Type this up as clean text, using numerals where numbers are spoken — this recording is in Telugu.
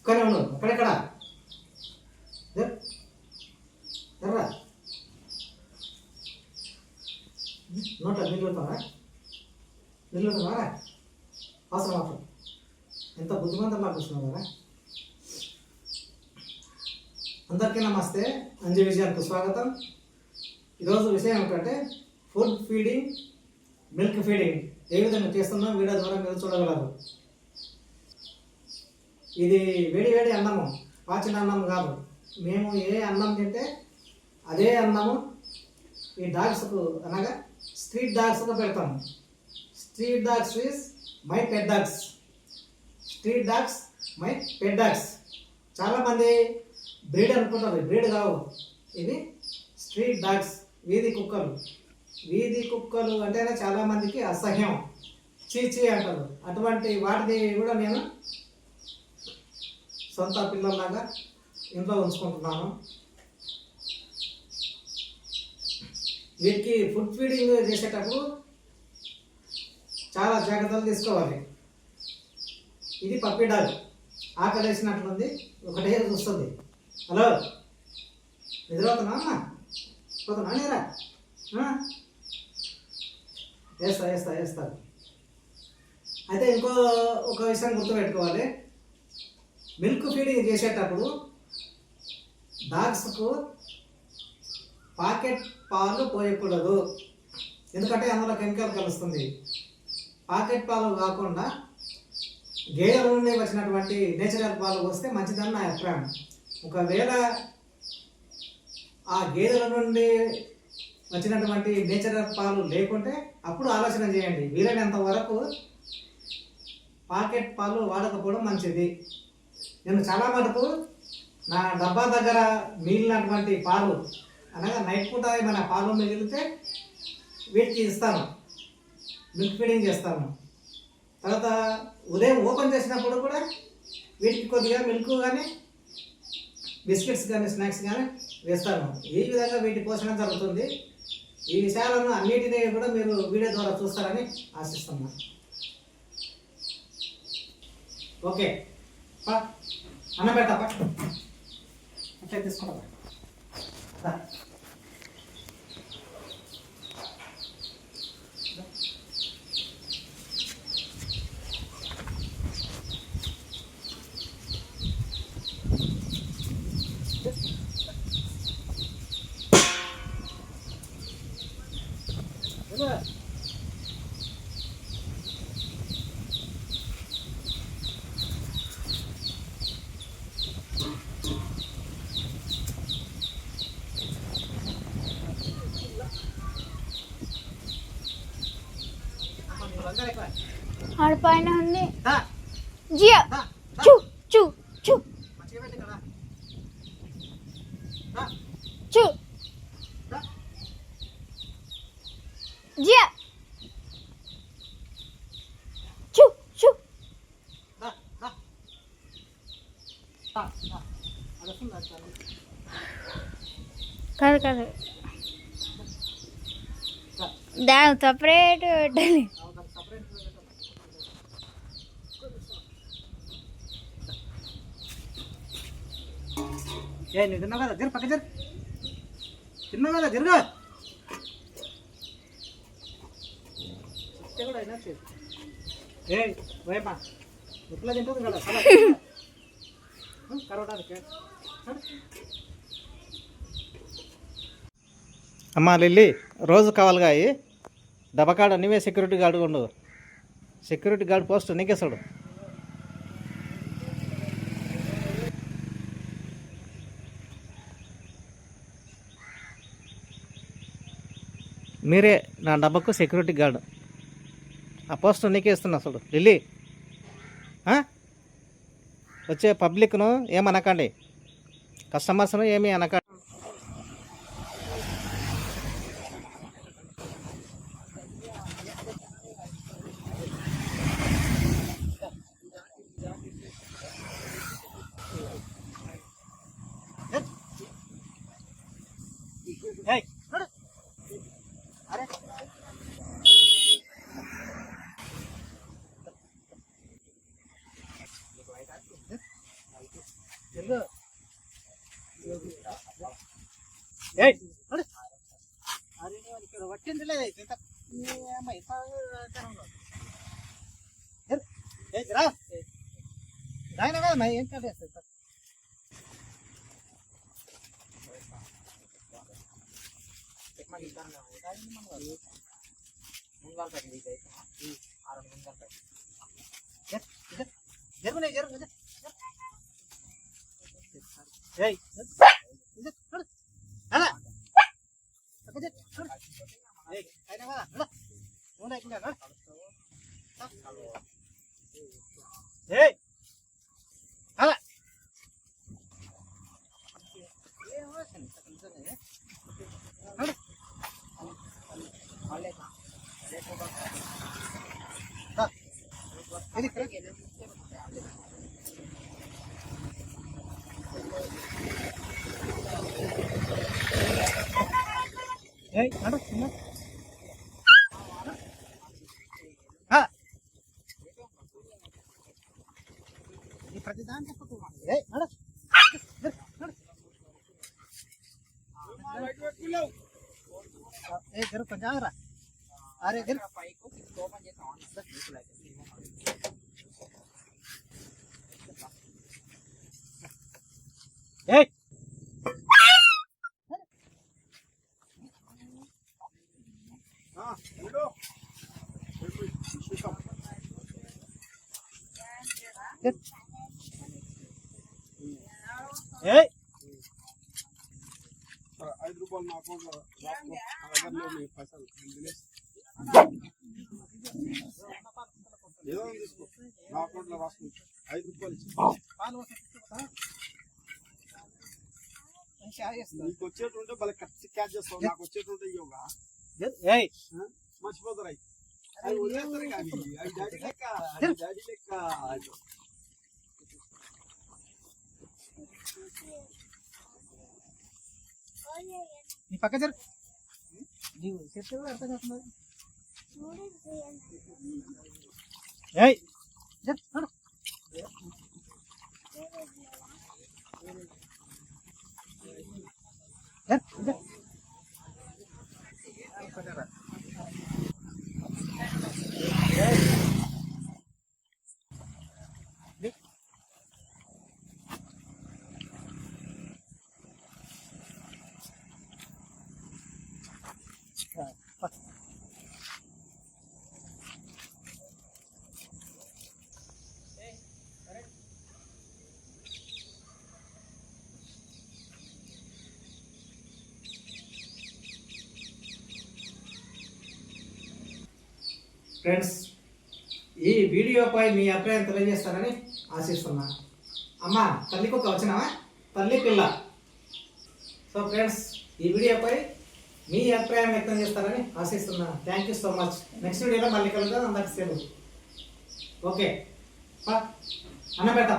ఇక్కడే ఉండు. అక్కడెక్కడ ఎర్రా నోట నీళ్ళుతావా? నీళ్ళుతున్నావా? అవసరం అవసరం. ఎంత బుద్ధిమంతంగా కూర్చున్నావు కదా. అందరికీ నమస్తే. అంజు విజయాలకు స్వాగతం. ఈరోజు విషయం ఏమిటంటే ఫుడ్ ఫీడింగ్, మిల్క్ ఫీడింగ్ ఏ విధంగా చేస్తున్నాం వీడియో ద్వారా మీరు చూడగలరు. ఇది వేడి వేడి అన్నము, పాచిన అన్నం కాదు. మేము ఏ అన్నం తింటే అదే అన్నము ఈ డాగ్స్కు అనగా స్ట్రీట్ డాగ్స్కు పెడతాము. Street dogs is my pet dogs. Street dogs my pet dogs. చాలామంది బ్రీడ్ అనుకుంటారు, బ్రీడ్ కావు. ఇవి స్ట్రీట్ డాగ్స్, వీధి కుక్కలు. వీధి కుక్కలు అంటేనే చాలామందికి అసహ్యం, చీచీ అంటారు. అటువంటి వాటిని కూడా నేను సొంత పిల్లల్లాగా ఇంట్లో ఉంచుకుంటున్నాను. వీటికి ఫుడ్ ఫీడింగ్ చేసేటప్పుడు చాలా జాగ్రత్తలు తీసుకోవాలి. ఇది పప్పీ డాగ్. ఆకలి వేసినట్లుంది, ఒకటే చూస్తుంది. హలో, నిద్రపోతున్నా అమ్మా? పోతున్నా నేరా? వేస్తా. అయితే ఒక విషయం గుర్తుపెట్టుకోవాలి. మిల్క్ ఫీడింగ్ చేసేటప్పుడు డాగ్స్కు పాకెట్ పాలు పోయకూడదు. ఎందుకంటే అందులో కెమికల్ కలుస్తుంది. పాకెట్ పాలు కాకుండా గేదెల నుండి వచ్చినటువంటి నేచురల్ పాలు వస్తే మంచిదని నా అభిప్రాయం. ఒకవేళ ఆ గేదెల నుండి వచ్చినటువంటి నేచురల్ పాలు లేకుంటే అప్పుడు ఆలోచన చేయండి. వీలైనంత వరకు పాకెట్ పాలు వాడకపోవడం మంచిది. నేను చాలా మటుకు నా డబ్బా దగ్గర మిగిలినటువంటి పాలు అనగా నైట్ పూట ఏమైనా పాలు మిగిలితే వీటికి ఇస్తాను, మిల్క్ ఫీడింగ్ చేస్తాను. తర్వాత ఉదయం ఓపెన్ చేసినప్పుడు కూడా వీటికి కొద్దిగా మిల్క్ కానీ బిస్కెట్స్ కానీ స్నాక్స్ కానీ వేస్తాను. ఈ విధంగా వీటి పోషణ జరుగుతుంది. ఈ విషయాలను అన్నిటినీ కూడా మీరు వీడియో ద్వారా చూస్తారని ఆశిస్తున్నాను. ఓకే, అన్న పెట్టా అట్లా తీసుకుంటా. ఆడపైన ఉంది. జియా చూ చూ చూ చూ జియా చూ చూ. కాదు దాని సపరేట్ పెట్టాలి. నువ్వు తిన్నావు కదా, జరు పక్క జరు. తిన్నావు కదా, జరుగా. కూడా అయినా వైపా ఎట్లా తింటుంది కదా కరవడానికి. అమ్మా లిల్లీ, రోజు కావాలిగా అయ్యి డబ్బకాడ నీవే సెక్యూరిటీ గార్డు ఉండు. సెక్యూరిటీ గార్డ్ పోస్ట్ నీకేసాడు. మీరే నా డబ్బకు సెక్యూరిటీ గార్డు. ఆ పోస్ట్ నీకే ఇస్తున్నా చూడు లిల్లీ. వచ్చే పబ్లిక్ను ఏమనకండి, కస్టమర్స్ను ఏమీ అనకండి. అరే ఏయ్ అరే ఇక్కడ పట్టింది లేదు ఇంత రా రాయన కదా మరి ఏం చేస్తుంది జరుగునే జరుగు ఏయ్ అలా ఏయ్ అయినా కదా నువ్వు అయినా ఏయ్ అలా ఏయ్ నడు ఈ ప్రతి దానికి ఏయ్ నడు ఏ జరు కొంచెం రా అరే జరు ఏయ్ ఏయ్ 5 రూపాయలు నా అకౌంట్లో పైసలు ఏదో తీసుకో నా అకౌంట్లో రాసుకుంటా 5 రూపాయలు నీకు వచ్చేటుంటే భలే ఖర్చు క్యాచ్ చేస్తావు నాకు వచ్చేటుంటే ఇవ్వగా ఏయ్ మర్చిపోతారు అవి వదిలేస్తారు కానీ అవి డాడీ లెక్క నీ పక్క జరు నీవు చెప్తే అర్థం కాకుండా ఏయ్ జరు నడు ఫ్రెండ్స్ ఈ వీడియోపై మీ అభిప్రాయం తెలియజేస్తారని ఆశిస్తున్నా. అమ్మ తల్లి కుక్క వచ్చినావా తల్లి పిల్ల. సో ఫ్రెండ్స్ ఈ వీడియోపై మీ అభిప్రాయం వ్యక్తం చేస్తారని ఆశిస్తున్నా. Thank you so much. Next వీడియోలో మళ్ళీ కలుద్దాం. అందరికి సెలవు. ఓకే అన్న పెడతా.